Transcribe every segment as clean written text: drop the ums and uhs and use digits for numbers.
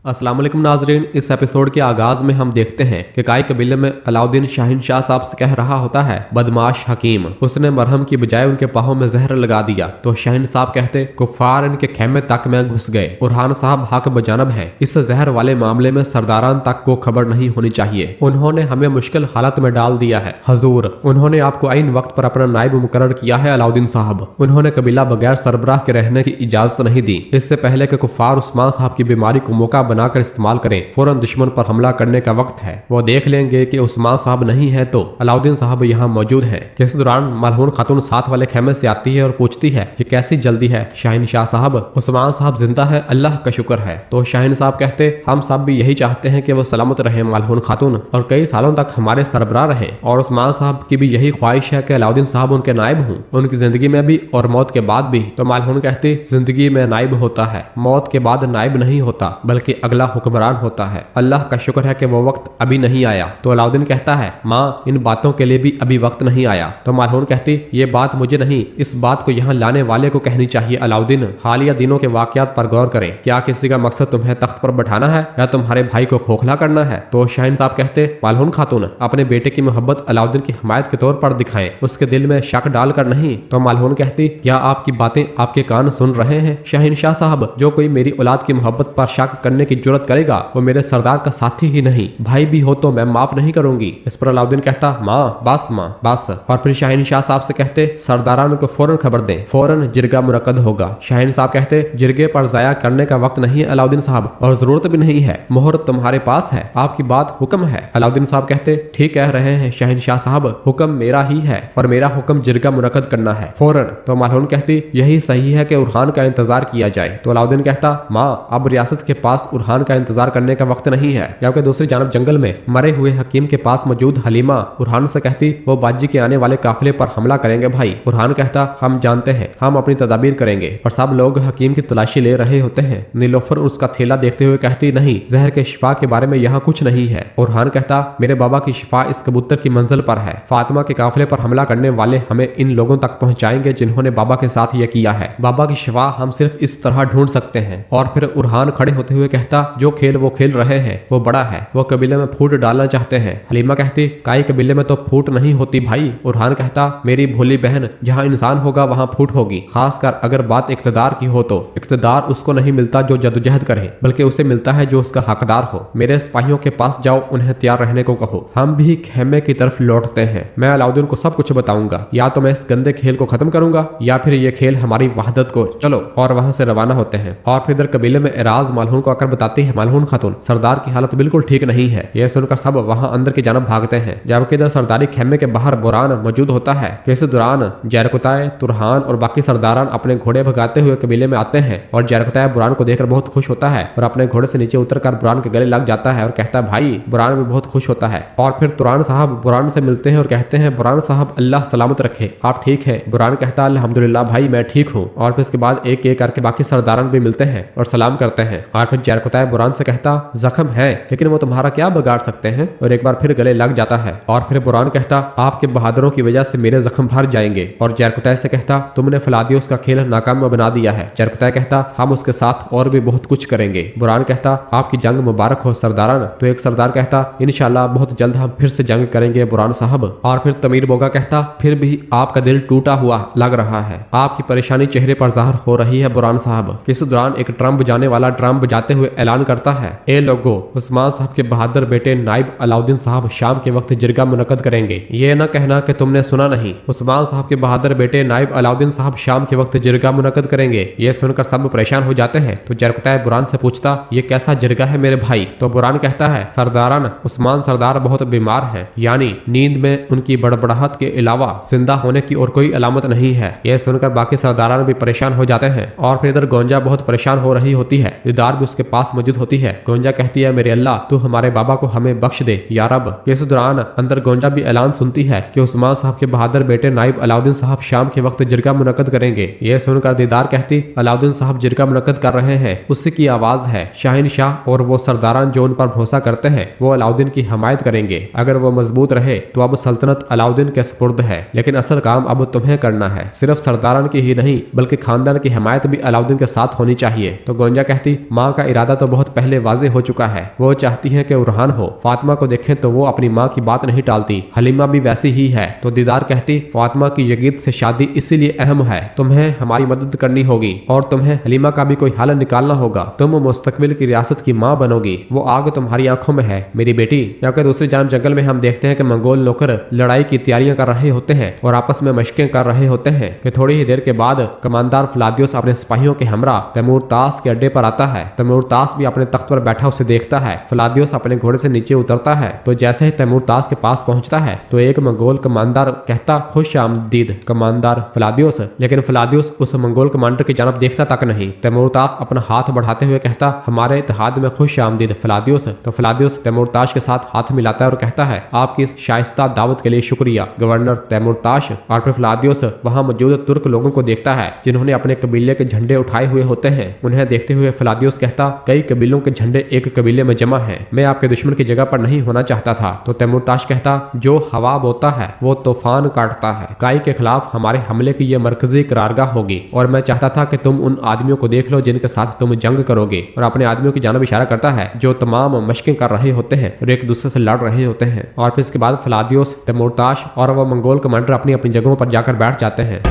अस्सलाम वालेकुम नाजरीन, इस एपिसोड के आगाज में हम देखते हैं कि काई कबीले में अलाउद्दीन शाहिनशाह साहब से कह रहा होता है, बदमाश हकीम, उसने मरहम की बजाय उनके पाहों में जहर लगा दिया। तो शाहिन साहब कहते, कुफार इनके खेमे तक में घुस गए। बुरहान साहब हक बजानब हैं, इस जहर वाले मामले में सरदारान तक को खबर नहीं होनी चाहिए। उन्होंने हमें मुश्किल हालत में डाल दिया है। हजूर, उन्होंने आपको आइन वक्त पर अपना नायब मुकर्रर किया है। अलाउद्दीन साहब, उन्होंने कबीला बगैर सरबराह के रहने की इजाजत नहीं दी। इससे पहले कि कुफार उस्मान साहब की बीमारी को मौका बनाकर इस्तेमाल करें, फौरन दुश्मन पर हमला करने का वक्त है। वो देख लेंगे कि उस्मान साहब नहीं है तो अलाउद्दीन साहब यहाँ मौजूद हैं। इस दौरान मलहून खातून साथ वाले खेमे से आती है और पूछती है कि कैसी जल्दी है शाहिन शाह साहब, उस्मान साहब जिंदा है, अल्लाह का शुक्र है। तो शाहिन साहब कहते, हम सब भी यही चाहते हैं कि वो सलामत रहे मलहून खातून, और कई सालों तक हमारे सरबराह रहे। और उस्मान साहब की भी यही ख्वाहिश है कि अलाउद्दीन साहब उनके नायब हों, उनकी जिंदगी में भी और मौत के बाद भी। तो मलहून कहती, जिंदगी में नायब होता है, मौत के बाद नायब नहीं होता, बल्कि अगला हुक्मरान होता है। अल्लाह का शुक्र है कि वो वक्त अभी नहीं आया। तो अलाउद्दीन कहता है, माँ, इन बातों के लिए भी अभी वक्त नहीं आया। तो मलहून कहती, ये बात मुझे नहीं, इस बात को यहाँ लाने वाले को कहनी चाहिए। अलाउद्दीन, हालिया दिनों के वाकयात पर गौर करें। क्या किसी का मकसद तुम्हें तख्त पर बैठाना है या तुम्हारे भाई को खोखला करना है? तो शाहिन साहब कहते, मलहून खातून, अपने बेटे की मोहब्बत अलाउद्दीन की हिमायत के तौर पर दिखाएं, उसके दिल में शक डालकर नहीं। तो मलहून कहती, क्या आपकी बातें आपके कान सुन रहे हैं शाहिन शाह साहब? जो कोई मेरी औलाद की मोहब्बत पर शक करने की जुर्रत करेगा वो मेरे सरदार का साथी ही नहीं, भाई भी हो तो मैं माफ नहीं करूंगी। इस पर अलाउद्दीन कहता, माँ बस। और फिर शाहिन शाह साहब से कहते, सरदारान को फौरन खबर दें, फौरन जिरगा मुनक्कद होगा। शाहिन साहब कहते, जिरगे पर जाया करने का वक्त नहीं है अलाउद्दीन साहब, और जरूरत भी नहीं है, मोहर तुम्हारे पास है, आपकी बात हुक्म है। अलाउद्दीन साहब कहते, ठीक कह रहे हैं शाहिन शाह साहब, हुक्म मेरा ही है और मेरा हुक्म जिरगा मुनक्कद करना है फौरन। तो मलहून कहती, यही सही है कि उरहान का इंतजार किया जाए। तो अलाउद्दीन कहता, माँ, अब रियासत के पास उरहान का इंतजार करने का वक्त नहीं है। जबकि दूसरी जानब जंगल में मरे हुए हकीम के पास मौजूद हलीमा उरहान से कहती, वो बाजी के आने वाले काफिले पर हमला करेंगे भाई। उरहान कहता, हम जानते हैं, हम अपनी तदाबीर करेंगे। और सब लोग हकीम की तलाशी ले रहे होते हैं। नीलोफर उसका थैला देखते हुए कहती, नहीं, जहर के शिफा के बारे में यहाँ कुछ नहीं है। उरहान कहता, मेरे बाबा की शिफा इस कबूतर की मंजिल पर है। फातिमा के काफिले पर हमला करने वाले हमें इन लोगों तक पहुंचाएंगे जिन्होंने बाबा के साथ यह किया है। बाबा की शिफा हम सिर्फ इस तरह ढूंढ सकते हैं। और फिर उरहान खड़े होते हुए कहता, जो खेल वो खेल रहे हैं वो बड़ा है, वो कबीले में फूट डालना चाहते हैं। हलीमा कहती, काई कबीले में तो फूट नहीं होती भाई। उरहान कहता, मेरी भोली बहन, जहाँ इंसान होगा वहाँ फूट होगी, खासकर अगर बात इक्तदार की हो तो। इक्तदार उसको नहीं मिलता जो जदोजहद करे, बल्कि उसे मिलता है जो उसका हकदार हो। मेरे सिपाहियों के पास जाओ, उन्हें तैयार रहने को कहो, हम भी खेमे की तरफ लौटते हैं। मैं अलाउद्दीन को सब कुछ बताऊंगा, या तो मैं इस गंदे खेल को खत्म करूंगा या फिर ये खेल हमारी वहदत को। चलो, और वहां से रवाना होते हैं। और फिर इधर कबीले में एराज मलहून को आकर बताती है, मलहून खातून, सरदार की हालत बिल्कुल ठीक नहीं है। यह सुनकर सब वहां अंदर की जानब भागते हैं। जबकि इधर सरदारी खेमे के बाहर बुरहान मौजूद होता है। इस दौरान जरकुताए, तुरहान और बाकी सरदारान अपने घोड़े भगाते हुए कबीले में आते हैं। और जरकुताए बुरहान को देखकर बहुत खुश होता है और अपने घोड़े से नीचे उतरकर बुरहान के गले लग जाता है और कहता है, भाई। बुरहान भी बहुत खुश होता है। और फिर तुरान साहब बुरहान से मिलते हैं और कहते हैं, बुरहान साहब, अल्लाह सलामत रखे, आप ठीक है? बुरहान कहता, अल्हम्दुलिल्लाह भाई, मैं ठीक हूँ। और फिर इसके बाद एक एक करके बाकी सरदारान भी मिलते हैं और सलाम करते हैं। और फिर जरकुताए बुरहान से कहता, जख्म है लेकिन वो तुम्हारा क्या बिगाड़ सकते हैं, और एक बार फिर गले लग जाता है। और फिर बुरहान कहता, आपके बहादुरों की वजह से मेरे जख्म भर जाएंगे। और जरकुताए से कहता, तुमने फलादियोस का खेल नाकाम बना दिया है। जरकुताए कहता, हम उसके साथ और भी बहुत कुछ करेंगे। बुरहान कहता, आपकी जंग मुबारक हो सरदारान। तो एक सरदार कहता, इंशाल्लाह बहुत जल्द हम फिर से जंग करेंगे बुरहान साहब। और फिर तमीर बोगा कहता, फिर भी आपका दिल टूटा हुआ लग रहा है, आपकी परेशानी चेहरे पर ज़ाहिर हो रही है बुरहान साहब। इस दौरान एक ड्रम बजाने वाला ड्रम बजाते हुए ऐलान करता है, ए लोगो, उस्मान साहब के बहादुर बेटे नायब अलाउद्दीन साहब शाम के वक्त जिरगा मुनक्कद करेंगे। ये न कहना कि तुमने सुना नहीं, उस्मान साहब के बहादुर बेटे नायब अलाउद्दीन साहब शाम के वक्त जिरगा मुनक्कद करेंगे। ये सुनकर सब परेशान हो जाते हैं। तो जरकुताए बुरहान से पूछता, ये कैसा जिरगा है मेरे भाई? तो बुरहान कहता है, सरदारान, उस्मान सरदार बहुत बीमार हैं, यानी नींद में उनकी बड़बड़ाहट के अलावा जिंदा होने की और कोई अलामत नहीं है। यह सुनकर बाकी सरदारान भी परेशान हो जाते हैं। और फिर इधर गोंजा बहुत परेशान हो रही होती है। दीदार भी उसके पास मौजूद होती है। गोंजा कहती है, मेरे अल्लाह, तू हमारे बाबा को हमें बख्श दे या रब। इस दौरान अंदर गोंजा भी ऐलान सुनती है कि उस्मान साहब के बहादुर बेटे नायब अलाउद्दीन साहब शाम के वक्त जिरगा मुनक्कद करेंगे। यह सुनकर दीदार कहती, अलाउद्दीन साहब जिरगा मुनक्कद कर रहे हैं, उसी की आवाज है। शाहिन शाह और वो सरदारान जो उन पर भरोसा करते हैं वो अलाउद्दीन की हमायत करेंगे। अगर वो मजबूत रहे तो अब सल्तनत अलाउद्दीन के सुपुर्द है, लेकिन असल काम अब तुम्हें करना है। सिर्फ सरदारान की ही नहीं बल्कि खानदान की हमायत भी अलाउद्दीन के साथ होनी चाहिए। तो गोंजा कहती, माँ का इरादा तो बहुत पहले वाजे हो चुका है। वो चाहती है कि उरहान हो। फातिमा को देखें तो वो अपनी माँ की बात नहीं टालती। हलीमा भी वैसी ही है। तो दीदार कहती, फातिमा की यगीद से शादी इसीलिए अहम है, तुम्हें हमारी मदद करनी होगी और तुम्हें हलीमा का भी कोई हल निकालना होगा। तुम मुस्तकबिल की रियासत की माँ बनोगी। वो आग तुम्हारी आंखों में है मेरी बेटी। जबकि दूसरी जानब जंगल में हम देखते हैं कि मंगोल नौकर लड़ाई की तैयारियां कर रहे होते हैं और आपस में मशकें कर रहे होते हैं कि थोड़ी ही देर के बाद कमांडर फ्लादियोस अपने सिपाहियों के हमरा तैमूर तास के अड्डे पर आता है। तैमूर तास भी अपने तख्त पर बैठा उसे देखता है। फ्लादियोस अपने घोड़े से नीचे उतरता है तो जैसे ही तैमूर तास के पास पहुंचता है तो एक मंगोल कमांडर कहता, खुश आमदीद कमांडर फ्लादियोस। लेकिन फ्लादियोस उस मंगोल कमांडर की जानब देखता तक नहीं। तैमूर तास अपना हाथ बढ़ाते हुए कहता, हमारे इत्तेहाद में खुश आमदीद फ्लादियोस। तो फ्लादियोस तैमूर ताश के साथ हाथ मिलाता है और कहता है, आपकी इस शाइस्ता दावत के लिए शुक्रिया गवर्नर तैमूर ताश। और फिर फ्लादियोस वहां मौजूद तुर्क लोगों को देखता है जिन्होंने अपने कबीले के झंडे उठाए हुए होते हैं। उन्हें देखते हुए फ्लादियोस कहता, कई कबीलों के झंडे एक कबीले में जमा हैं। मैं आपके दुश्मन की जगह पर नहीं होना चाहता था। तो तैमूर ताश कहता, जो हवा बोता है वो तूफान काटता है। काई के खिलाफ हमारे हमले की ये मरकजी करारगाह होगी और मैं चाहता था कि तुम उन आदमियों को देख लो जिनके साथ तुम जंग करोगे। और अपने आदमियों की जानब इशारा करता है जो तमाम मशकें कर रहे होते हैं और एक दूसरे से लड़ रहे होते हैं। और फिर इसके बाद फ्लादियोस, तैमूर ताश और वह मंगोल कमांडर अपनी अपनी जगहों पर जाकर बैठ जाते हैं।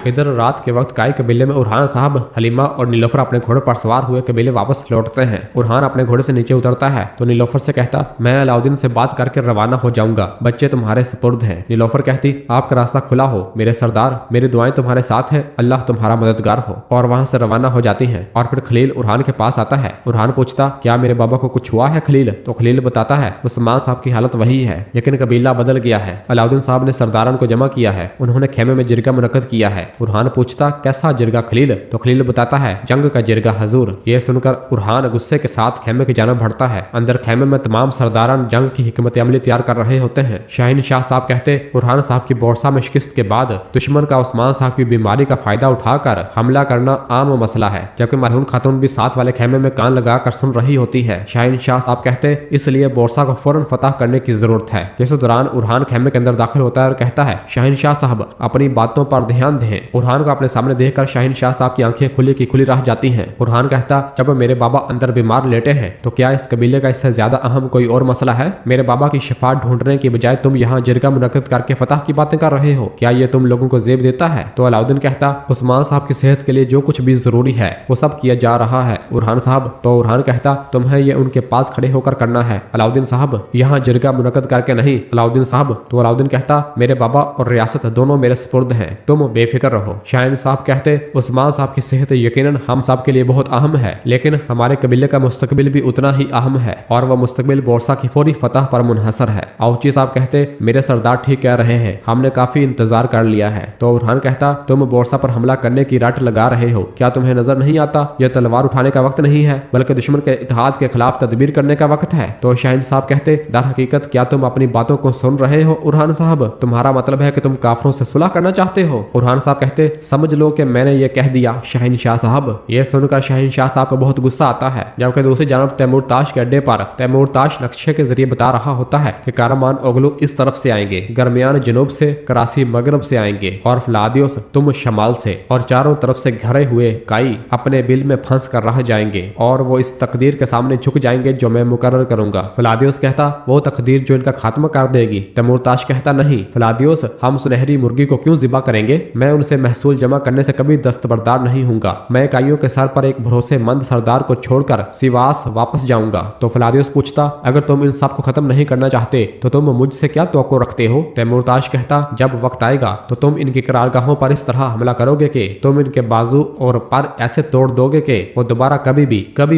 इधर रात के वक्त काई कबीले में उरहान साहब, हलीमा और नीलोफर अपने घोड़े पर सवार हुए कबीले वापस लौटते हैं। उरहान अपने घोड़े से नीचे उतरता है तो नीलोफर से कहता, मैं अलाउद्दीन से बात करके रवाना हो जाऊंगा। बच्चे तुम्हारे सुपुर्द हैं। नीलोफर कहती, आपका रास्ता खुला हो मेरे सरदार, मेरी दुआएं तुम्हारे साथ हैं, अल्लाह तुम्हारा मददगार हो। और वहां से रवाना हो जाती हैं। और फिर खलील उरहान के पास आता है। उरहान पूछता, क्या मेरे बाबा को कुछ हुआ है खलील? तो खलील बताता है, उस्मान साहब की हालत वही है लेकिन कबीला बदल गया है। अलाउद्दीन साहब ने सरदारान को जमा किया है, उन्होंने खेमे में जिरगा मुनक्कद किया है। उरहान पूछता, कैसा जिरगा खलील? तो खलील बताता है, जंग का जिरगा हजूर। ये सुनकर उरहान गुस्से के साथ खेमे की जानब बढ़ता है। अंदर खेमे में तमाम सरदारान जंग की हिकमत अमली तैयार कर रहे होते हैं। शाहीन शाह साहब कहते, उरहान साहब की बोरसा में शिकस्त के बाद दुश्मन का उस्मान साहब की बीमारी का फायदा उठाकर हमला करना आम मसला है। जबकि मरहून खातून भी साथ वाले खेमे में कान लगा कर सुन रही होती है। शाहीन शाह साहब कहते, इसलिए बोरसा को फौरन फतह करने की जरूरत है। इस दौरान उरहान खेमे के अंदर दाखिल होता है और कहता है, शाहीन शाह साहब अपनी बातों पर ध्यान दें। उरहान को अपने सामने देखकर शाहीन शाह साहब की आंखें खुली की खुली रह जाती हैं। उरहान कहता, जब मेरे बाबा अंदर बीमार लेटे हैं तो क्या इस कबीले का इससे ज्यादा अहम कोई और मसला है? मेरे बाबा की शिफा ढूंढने की बजाय तुम यहाँ जिरगा मुनक्कद करके फतह की बातें कर रहे हो। क्या ये तुम लोगों को जेब देता है? तो अलाउद्दीन कहता, उस्मान साहब की सेहत के लिए जो कुछ भी जरूरी है वो सब किया जा रहा है उरहान साहब। तो उरहान कहता, तुम्हें ये उनके पास खड़े होकर करना है अलाउद्दीन साहब, यहाँ जिरगा मुनक्कद करके नहीं अलाउद्दीन साहब। तो अलाउद्दीन कहता, मेरे बाबा और रियासत दोनों मेरे सुपुर्द हैं, तुम बेफिक्र रहो। शाहीन साहब कहते, उस्मान साहब की सेहत यकीनन हम सब के लिए बहुत अहम है लेकिन हमारे कबीले का मुस्तकबिल भी उतना ही अहम है और वह मुस्तकबिल बोरसा की फौरी फतह पर मुनहसर है। औची साहब कहते, मेरे सरदार ठीक कह रहे हैं, हमने काफी इंतजार कर लिया है। तो उरहान कहता, तुम बोरसा पर हमला करने की रट लगा रहे हो, क्या तुम्हें नजर नहीं आता यह तलवार उठाने का वक्त नहीं है बल्कि दुश्मन के इत्तेहाद के खिलाफ तदबीर करने का वक्त है। तो शाहीन साहब कहते, दर हकीकत क्या तुम अपनी बातों को सुन रहे हो उरहान साहब? तुम्हारा मतलब है कि तुम काफरों से सुलह करना चाहते हो? उरहान साहब कहते, समझ लो कि मैंने ये कह दिया शाहीन शाह साहब। यह सुनकर शाहीन शाह साहब को बहुत गुस्सा आता है। जबकि दूसरी जानब तैमूर ताश के अड्डे पर तैमूर ताश नक्शे के जरिए बता रहा होता है कि कारमान ओगलू इस तरफ से आएंगे, गरमियान जनूब से, करासी मगरब से आएंगे और फ्लादियोस तुम शमाल से, और चारों तरफ से घरे हुए काई अपने बिल में फंस कर रह जाएंगे और वो इस तकदीर के सामने झुक जाएंगे जो मैं मुकर्रर करूंगा। फ्लादियोस कहता, वो तकदीर जो इनका खात्मा कर देगी। तैमूर ताश कहता, नहीं फ्लादियोस, हम सुनहरी मुर्गी को क्यों जिबा करेंगे? मैं उनसे महसूल जमा करने से कभी दस्तबरदार नहीं हूंगा। मैं काइयों के सर पर एक भरोसेमंद सरदार को छोड़कर सिवास वापस जाऊंगा। तो फ्लादियोस पूछता, अगर तुम इन सब को खत्म नहीं करना चाहते तो तुम मुझसे क्या तवक्को रखते हो? तैमूर ताश कहता, जब वक्त आएगा तो तुम इनकी करारगाहों पर इस तरह हमला करोगे कि तुम इनके बाजू और पर ऐसे तोड़ दोगे कि वो दोबारा कभी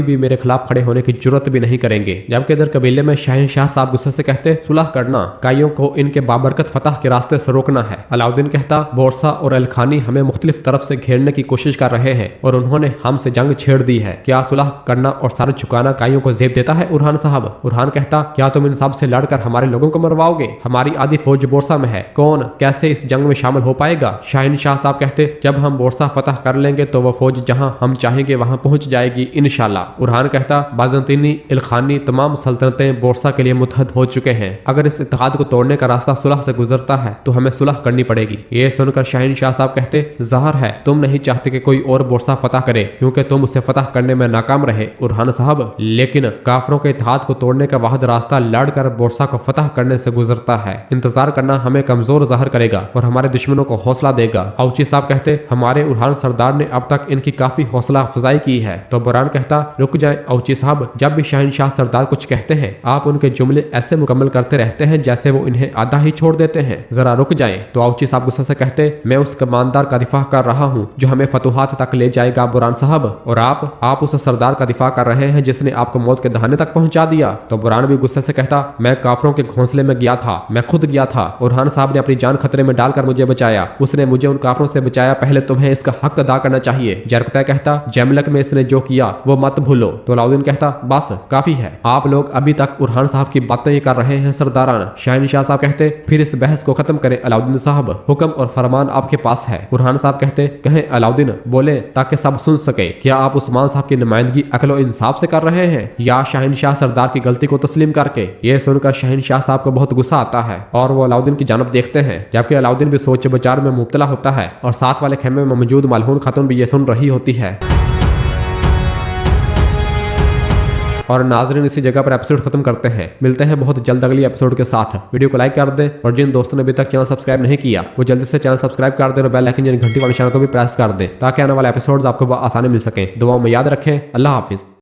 भी मेरे खिलाफ खड़े होने की जरूरत भी नहीं करेंगे। जबकि इधर कबीले में शाहीन शाह साहब गुस्से से कहते, सुलह करना, काइयों को इनके बाबरकत फतह के रास्ते से रोकना है। अलाउद्दीन कहता, बोरसा और अलखानी हमें मुख्तलिफ तरफ से घेरने की कोशिश कर रहे हैं और उन्होंने हमसे जंग छेड़ दी है। क्या सुलह करना और सर झुकाना काइयों को जेब देता है उरहान साहब? उरहान कहता, क्या तुम इन सब से लड़कर हमारे लोगों को मरवाओगे? हमारी आधी फौज बोरसा में है, कौन कैसे इस जंग में शामिल हो पाएगा? शाहीन शाह साहब कहते, जब हम बोरसा फतह कर लेंगे तो वह फौज जहां हम चाहेंगे वहां पहुंच जाएगी इंशाल्लाह। उरहान कहता, बाज़ंतीनी, इल्खानी तमाम सल्तनतें बोरसा के लिए मुतहद हो चुके हैं। अगर इस इत्तेहाद को तोड़ने का रास्ता सुलह से गुजरता है तो हमें सुलह करनी पड़ेगी। ये सुनकर शाहीन शाह साहब साहब कहते ज़ाहिर है तुम नहीं चाहते कि कोई और बोरसा फतह करे क्योंकि तुम उसे फतह करने में नाकाम रहे उरहान साहब, लेकिन काफरों के इत्तेहाद को तोड़ने का वाहिद रास्ता लड़कर बोरसा को फतह करने से गुजरता है। इंतजार करना हमें कमजोर ज़ाहिर करेगा और हमारे दुश्मनों को हौसला देगा। औची साहब कहते हमारे उरहान सरदार ने अब तक इनकी काफी हौसला अफजाई की है। तो बुरहान कहता रुक जाए औची साहब, जब भी शहनशाह सरदार कुछ कहते हैं आप उनके जुमले ऐसे मुकम्मल करते रहते हैं जैसे वो इन्हें आधा ही छोड़ देते हैं, जरा रुक जाएं। तो औची साहब गुस्से से कहते मैं उस कमानदार का दिफा कर रहा हूँ जो हमें फतुहात तक ले जाएगा बुरहान साहब, और आप उस सरदार का दिफा कर रहे हैं जिसने आपको मौत के दहाने तक पहुंचा दिया। तो बुरहान भी गुस्से से कहता मैं काफरों के घोंसले में गया था, मैं खुद गया था। उरहान साहब ने अपनी जान खतरे में डालकर मुझे बचाया, उसने मुझे उन काफरों से बचाया, पहले तुम्हें इसका हक अदा करना चाहिए। जरकता कहता जैमलक में इसने जो किया वो मत भूलो। तो अलाउद्दीन कहता बस काफी है, आप लोग अभी तक उरहान साहब की बातें कर रहे हैं सरदारान। शहनशाह साहब कहते फिर इस बहस को खत्म करें अलाउद्दीन साहब, हुक्म और फरमान आपके पास है। उरहान साहब कहते कहें अलाउद्दीन बोले ताकि सब सुन सके, क्या आप उस्मान साहब की नुमाइंदगी अक्ल और इंसाफ से कर रहे हैं या शहनशाह सरदार की गलती को तस्लीम करके? ये सुनकर शहनशाह साहब को बहुत गुस्सा आता है और वो अलाउद्दीन की जानब देखते हैं, जबकि अलाउद्दीन भी सोच विचार में मुब्तला होता है और साथ वाले खेमे में मौजूद मलहून खातून भी ये सुन रही होती है। और नाज़रीन इसी जगह पर एपिसोड खत्म करते हैं, मिलते हैं बहुत जल्द अगली एपिसोड के साथ। वीडियो को लाइक कर दें और जिन दोस्तों ने अभी तक चैनल सब्सक्राइब नहीं किया वो जल्दी से चैनल सब्सक्राइब कर दें और बेल आइकन यानी घंटी वाले निशान को भी प्रेस कर दें ताकि आने वाले एपिसोड्स आपको आसानी मिल सकें। दुआओं में याद रखें। अल्लाह हाफिज।